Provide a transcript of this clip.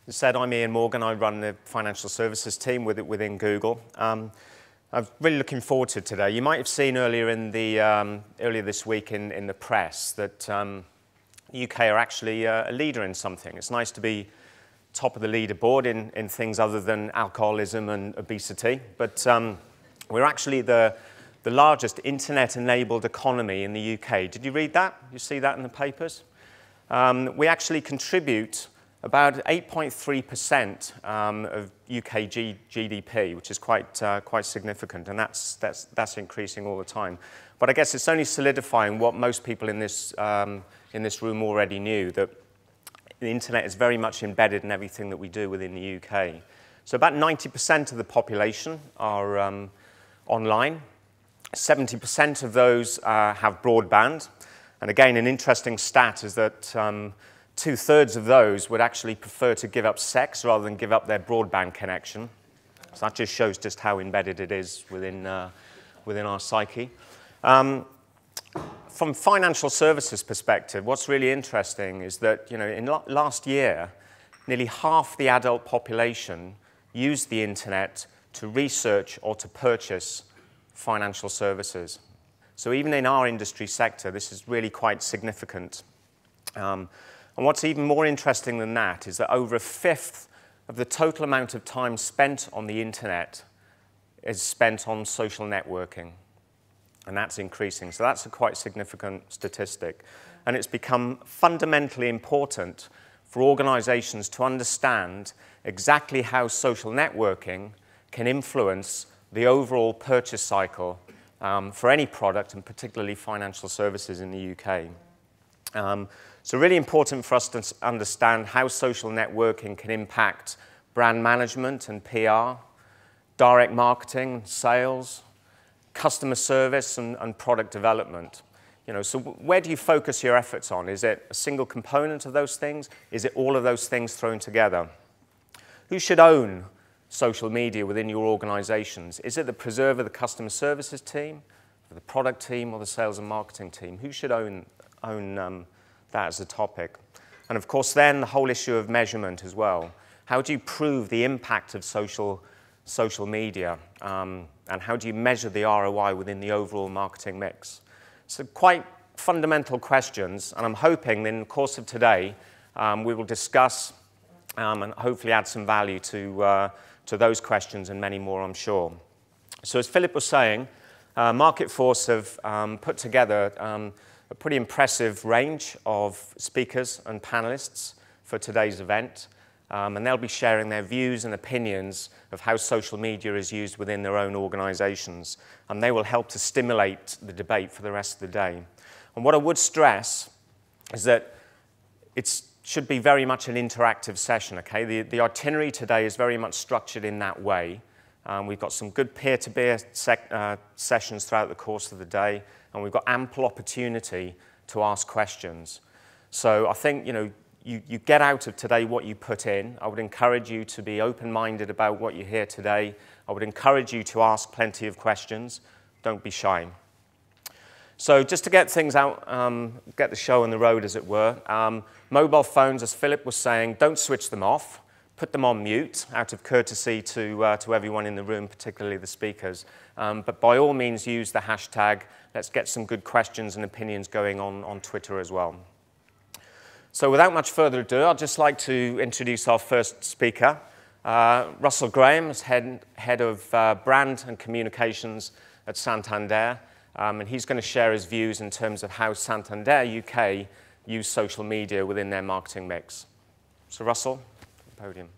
As said, I'm Ian Morgan. I run the financial services team within Google. I'm really looking forward to today. You might have seen earlier this week in the press that the UK are actually a leader in something. It's nice to be top of the leaderboard in things other than alcoholism and obesity, but we're actually the largest internet-enabled economy in the UK. Did you read that? You see that in the papers? We actually contribute about 8.3% of UK GDP, which is quite significant, and that's increasing all the time. But I guess it's only solidifying what most people in this room already knew, that the internet is very much embedded in everything that we do within the UK. So about 90% of the population are online. 70% of those have broadband. And again, an interesting stat is that 2/3 of those would actually prefer to give up sex rather than give up their broadband connection. So that just shows just how embedded it is within our psyche. From financial services perspective, what's really interesting is that, in last year, nearly half the adult population used the internet to research or to purchase financial services. So even in our industry sector, this is really quite significant. And what's even more interesting than that is that over 1/5 of the total amount of time spent on the internet is spent on social networking. And that's increasing. So that's a quite significant statistic. And it's become fundamentally important for organizations to understand exactly how social networking can influence the overall purchase cycle for any product, and particularly financial services in the UK. So really important for us to understand how social networking can impact brand management and PR, direct marketing, sales, customer service, and product development. So where do you focus your efforts on? Is it a single component of those things? Is it all of those things thrown together? Who should own social media within your organizations? Is it the preserver, the customer services team, the product team, or the sales and marketing team? Who should own that as a topic? And of course then the whole issue of measurement as well. How do you prove the impact of social media? And how do you measure the ROI within the overall marketing mix? So quite fundamental questions, and I'm hoping in the course of today we will discuss and hopefully add some value to those questions and many more, I'm sure. So as Philip was saying, Marketforce have put together a pretty impressive range of speakers and panelists for today's event. And they'll be sharing their views and opinions of how social media is used within their own organizations. And they will help to stimulate the debate for the rest of the day. And what I would stress is that it should be very much an interactive session, okay? The itinerary today is very much structured in that way. We've got some good peer-to-peer sessions throughout the course of the day, and we've got ample opportunity to ask questions. So I think, you get out of today what you put in. I would encourage you to be open-minded about what you hear today. I would encourage you to ask plenty of questions. Don't be shy. So just to get things out, get the show on the road, as it were, mobile phones, as Philip was saying, don't switch them off. Put them on mute out of courtesy to everyone in the room, particularly the speakers. But by all means, use the hashtag. Let's get some good questions and opinions going on Twitter as well. So without much further ado, I'd just like to introduce our first speaker. Russell Graham is head of brand and communications at Santander. And he's going to share his views in terms of how Santander UK use social media within their marketing mix. So Russell, podium.